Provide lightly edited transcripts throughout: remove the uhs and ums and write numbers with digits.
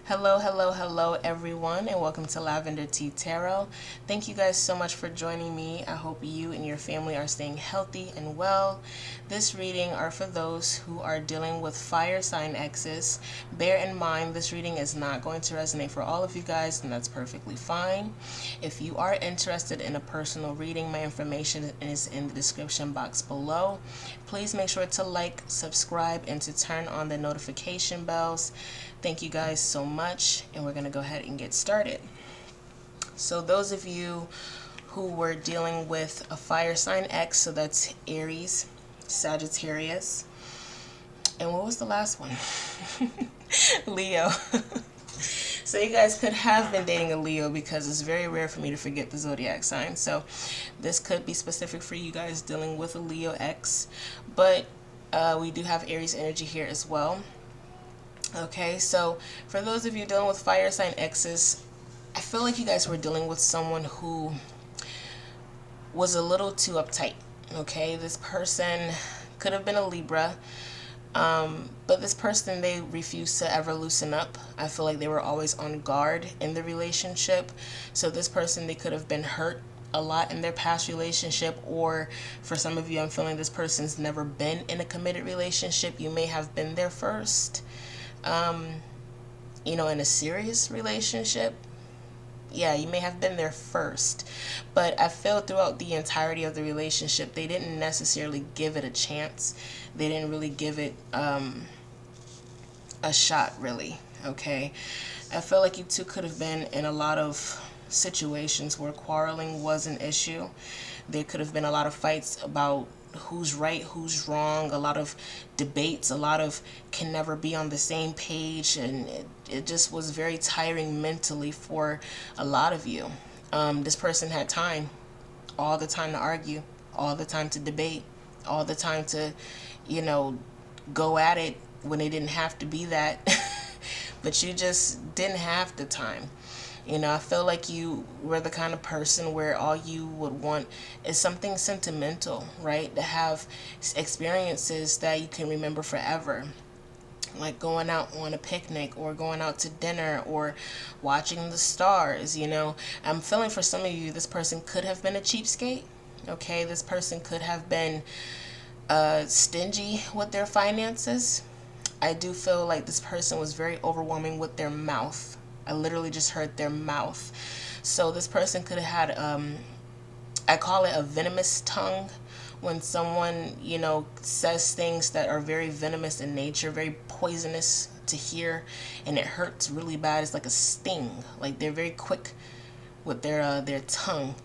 Hello, hello, hello, everyone, and welcome to Lavender Tea Tarot. Thank you guys so much for joining me. I hope you and your family are staying healthy and well. This reading are for those who are dealing with fire sign exes. Bear in mind, this reading is not going to resonate for all of you guys, and that's perfectly fine. If you are interested in a personal reading, my information is in the description box below. Please make sure to like, subscribe, and to turn on the notification bells. Thank you guys so much, and we're going to go ahead and get started. So those of you who were dealing with a fire sign ex, so that's Aries, Sagittarius, and what was the last one? Leo. So you guys could have been dating a Leo, because it's very rare for me to forget the zodiac sign. So this could be specific for you guys dealing with a Leo ex, but we do have Aries energy here as well. Okay, so for those of you dealing with fire sign exes, I feel like you guys were dealing with someone who was a little too uptight. Okay, this person could have been a Libra, but this person, they refused to ever loosen up. I feel like they were always on guard in the relationship. So this person, they could have been hurt a lot in their past relationship, or for some of you, I'm feeling this person's never been in a committed relationship. You may have been there first. In a serious relationship. Yeah, you may have been there first, but I feel throughout the entirety of the relationship, they didn't necessarily give it a chance. They didn't really give it a shot, really. Okay, I feel like you two could have been in a lot of situations where quarreling was an issue. There could have been a lot of fights about who's right, who's wrong, a lot of debates, a lot of can never be on the same page, and it just was very tiring mentally for a lot of you. This person had time, all the time to argue, all the time to debate, all the time to, go at it when they didn't have to be that. But you just didn't have the time. I feel like you were the kind of person where all you would want is something sentimental, right? To have experiences that you can remember forever. Like going out on a picnic, or going out to dinner, or watching the stars, I'm feeling for some of you, this person could have been a cheapskate. Okay, this person could have been stingy with their finances. I do feel like this person was very overwhelming with their mouth. I literally just heard their mouth. So this person could have had, I call it a venomous tongue. When someone, says things that are very venomous in nature, very poisonous to hear, and it hurts really bad. It's like a sting. Like they're very quick with their tongue.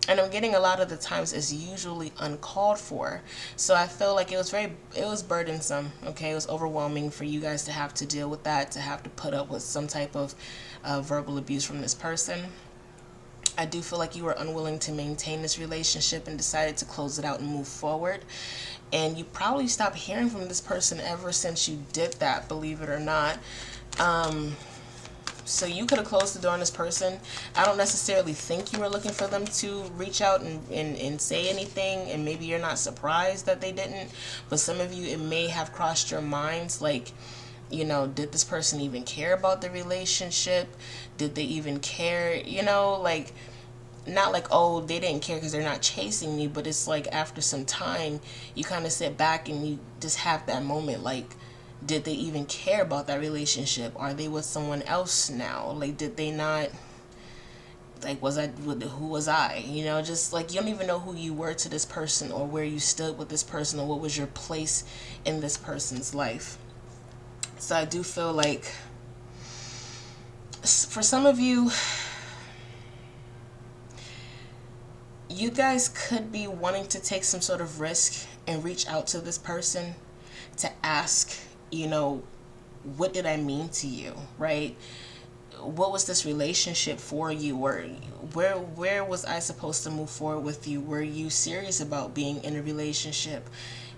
And I'm getting a lot of the times it's usually uncalled for. So I feel like it was burdensome. Okay, it was overwhelming for you guys to have to deal with that, to have to put up with some type of verbal abuse from this person. I do feel like you were unwilling to maintain this relationship and decided to close it out and move forward. And you probably stopped hearing from this person ever since you did that, believe it or not. So you could have closed the door on this person. I don't necessarily think you were looking for them to reach out and say anything, and maybe you're not surprised that they didn't. But some of you, it may have crossed your minds, like, did this person even care about the relationship? Did they even care? Like, not like, oh, they didn't care because they're not chasing me, but it's like after some time, you kind of sit back and you just have that moment, like, did they even care about that relationship? Are they with someone else now? Like, did they not, like, who was I? Just like, you don't even know who you were to this person, or where you stood with this person, or what was your place in this person's life. So I do feel like for some of you, you guys could be wanting to take some sort of risk and reach out to this person to ask, what did I mean to you, right? What was this relationship for you? Or where was I supposed to move forward with you? Were you serious about being in a relationship?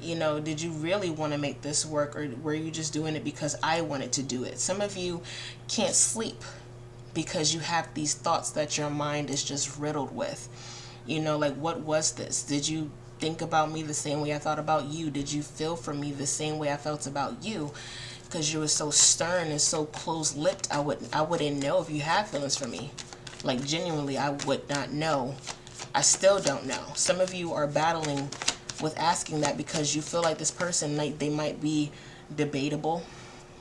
Did you really want to make this work, or were you just doing it because I wanted to do it? Some of you can't sleep because you have these thoughts that your mind is just riddled with. Like, what was this? Did you think about me the same way I thought about you? Did you feel for me the same way I felt about you? because you were so stern and so close-lipped. I wouldn't know if you had feelings for me. Like, genuinely, I would not know. I still don't know. Some of you are battling with asking that because you feel like this person, like, they might be debatable.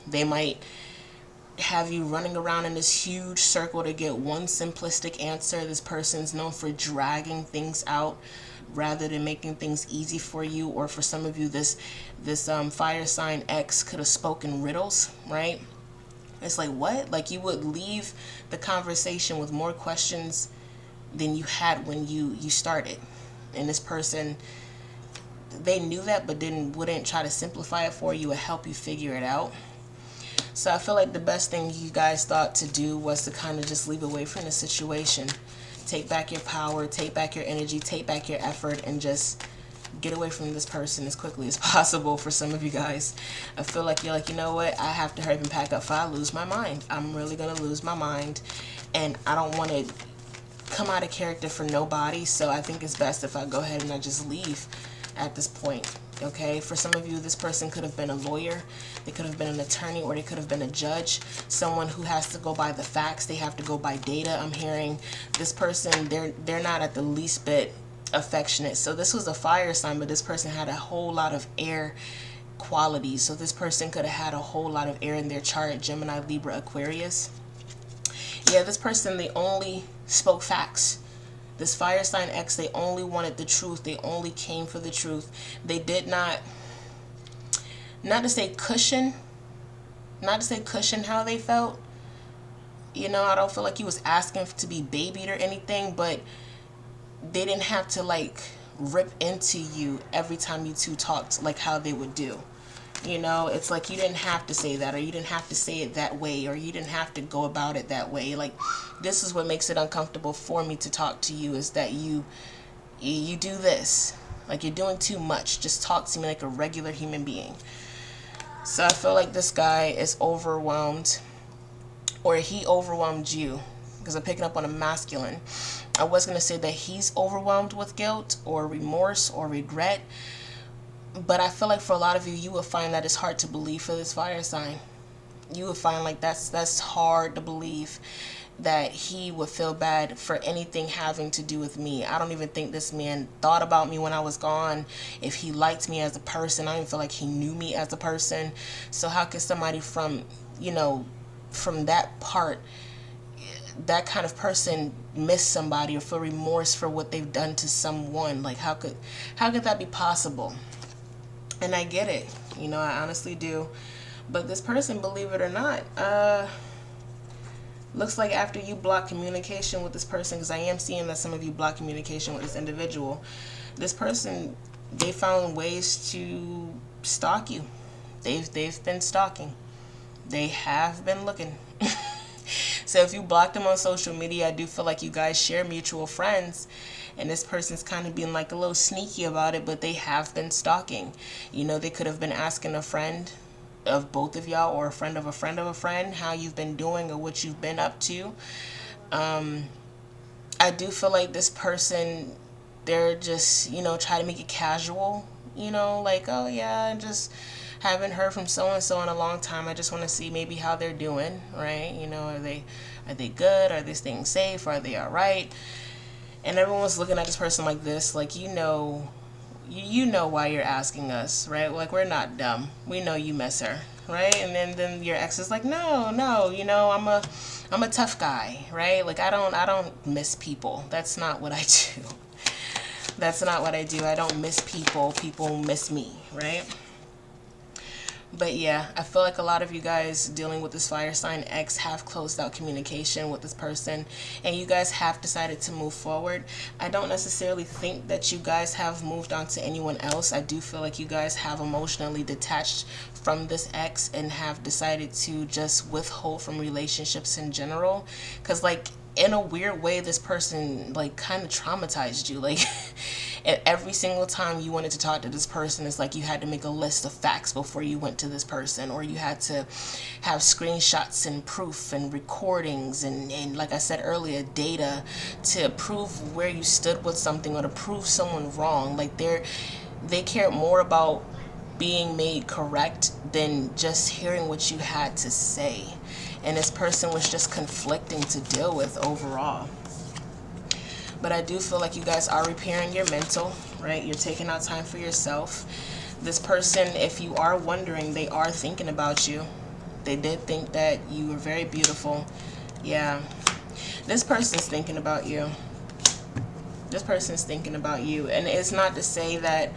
They might have you running around in this huge circle to get one simplistic answer. This person's known for dragging things out rather than making things easy for you. Or for some of you, this fire sign X could have spoken riddles, right? It's like, what? Like, you would leave the conversation with more questions than you had when you started. And this person, they knew that, but wouldn't try to simplify it for you or help you figure it out. So I feel like the best thing you guys thought to do was to kind of just leave away from the situation. Take back your power, take back your energy, take back your effort, and just get away from this person as quickly as possible. For some of you guys, I feel like you're like, you know what, I have to hurry up and pack up if I lose my mind. I'm really going to lose my mind, and I don't want to come out of character for nobody. So I think it's best if I go ahead and I just leave at this point. Okay, for some of you, this person could have been a lawyer, they could have been an attorney, or they could have been a judge, someone who has to go by the facts, they have to go by data. I'm hearing this person, they're not at the least bit affectionate. So this was a fire sign, but this person had a whole lot of air qualities. So this person could have had a whole lot of air in their chart: Gemini, Libra, Aquarius. Yeah, this person, they only spoke facts. This fire sign X, they only wanted the truth. They only came for the truth. They did not to say cushion how they felt. You know, I don't feel like he was asking to be babied or anything, but they didn't have to like rip into you every time you two talked like how they would do. You know, it's like you didn't have to say that, or you didn't have to say it that way, or you didn't have to go about it that way. Like, this is what makes it uncomfortable for me to talk to you, is that you do this. Like, you're doing too much. Just talk to me like a regular human being. So I feel like this guy is overwhelmed, or he overwhelmed you, because I'm picking up on a masculine. I was going to say that he's overwhelmed with guilt or remorse or regret. But I feel like for a lot of you, you will find that it's hard to believe for this fire sign. You will find like that's hard to believe, that he would feel bad for anything having to do with me. I don't even think this man thought about me when I was gone. If he liked me as a person, I don't even feel like he knew me as a person. So how could somebody from, you know, from that part, that kind of person, miss somebody or feel remorse for what they've done to someone? Like, how could that be possible? And I get it, you know, I honestly do. But this person, believe it or not, looks like after you block communication with this person, because I am seeing that some of you block communication with this individual, this person, they found ways to stalk you. They've been stalking. They have been looking. So if you block them on social media, I do feel like you guys share mutual friends, and this person's kind of being like a little sneaky about it, but they have been stalking. You know, they could have been asking a friend of both of y'all, or a friend of a friend of a friend, how you've been doing or what you've been up to. I do feel like this person, they're just, you know, try to make it casual, you know, like, oh yeah, I just haven't heard from so-and-so in a long time. I just want to see maybe how they're doing, right? You know, are they good? Are they staying safe? Are they all right? And everyone's looking at this person like this, like, you know why you're asking us, right? Like, we're not dumb. We know you miss her, right? And then your ex is like, no, you know, I'm a tough guy, right? Like, I don't miss people. That's not what I do. That's not what I do. I don't miss people. People miss me, right? But yeah, I feel like a lot of you guys dealing with this fire sign X have closed out communication with this person, and you guys have decided to move forward. I don't necessarily think that you guys have moved on to anyone else. I do feel like you guys have emotionally detached from this X and have decided to just withhold from relationships in general, because like, in a weird way, this person like kind of traumatized you. Like, and every single time you wanted to talk to this person, it's like you had to make a list of facts before you went to this person, or you had to have screenshots and proof and recordings and like I said earlier, data to prove where you stood with something or to prove someone wrong. Like, they care more about being made correct than just hearing what you had to say. And this person was just conflicting to deal with overall. But I do feel like you guys are repairing your mental, right? You're taking out time for yourself. This person, if you are wondering, they are thinking about you. They did think that you were very beautiful. Yeah. This person's thinking about you. This person's thinking about you. And it's not to say that,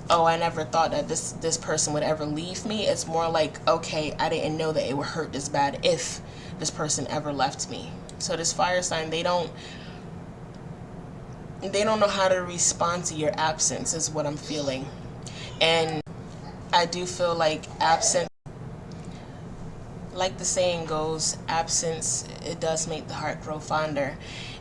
oh, I never thought that this person would ever leave me. It's more like, okay, I didn't know that it would hurt this bad if this person ever left me. So this fire sign, they don't know how to respond to your absence, is what I'm feeling. And I do feel like absence, like the saying goes, absence, it does make the heart grow fonder.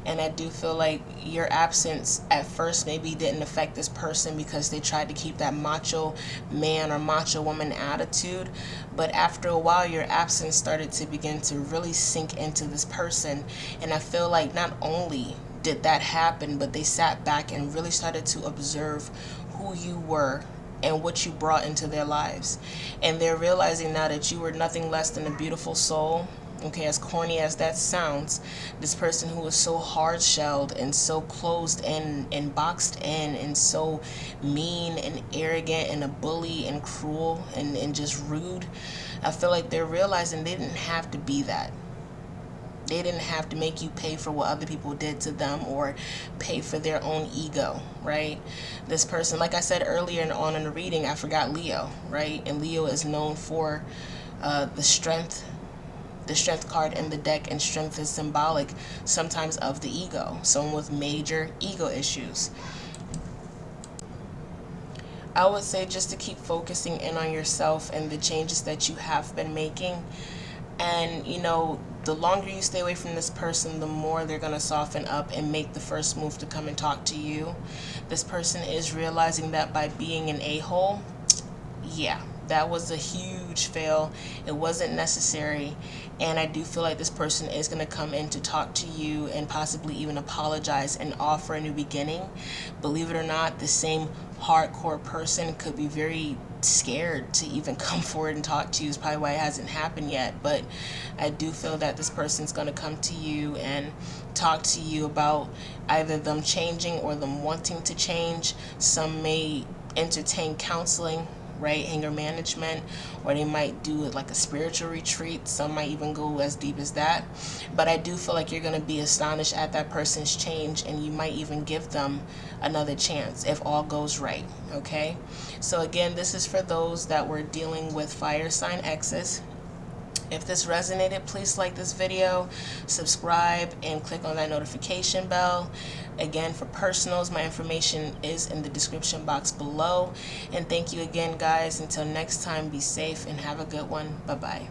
And I do feel like your absence at first maybe didn't affect this person because they tried to keep that macho man or macho woman attitude. But after a while, your absence started to begin to really sink into this person. And I feel like not only did that happen, but they sat back and really started to observe who you were and what you brought into their lives. And they're realizing now that you were nothing less than a beautiful soul. Okay, as corny as that sounds, this person who was so hard-shelled and so closed in and boxed in and so mean and arrogant and a bully and cruel and just rude, I feel like they're realizing they didn't have to be that. They didn't have to make you pay for what other people did to them or pay for their own ego, right? This person, like I said earlier on in the reading, I forgot Leo, right? And Leo is known for the strength card in the deck, and strength is symbolic sometimes of the ego. Someone with major ego issues. I would say just to keep focusing in on yourself and the changes that you have been making. And, you know, the longer you stay away from this person, the more they're going to soften up and make the first move to come and talk to you. This person is realizing that by being an a-hole, yeah, that was a huge fail. It wasn't necessary. And I do feel like this person is going to come in to talk to you and possibly even apologize and offer a new beginning. Believe it or not, the same hardcore person could be very scared to even come forward and talk to you. Is probably why it hasn't happened yet. But I do feel that this person's going to come to you and talk to you about either them changing or them wanting to change. Some may entertain counseling, right, anger management, or they might do it like a spiritual retreat. Some might even go as deep as that. But I do feel like you're going to be astonished at that person's change, and you might even give them another chance if all goes right. Okay, so again, this is for those that were dealing with fire sign exes. If this resonated, please like this video, subscribe, and click on that notification bell. Again, for personals, my information is in the description box below. And thank you again, guys. Until next time, be safe and have a good one. Bye-bye.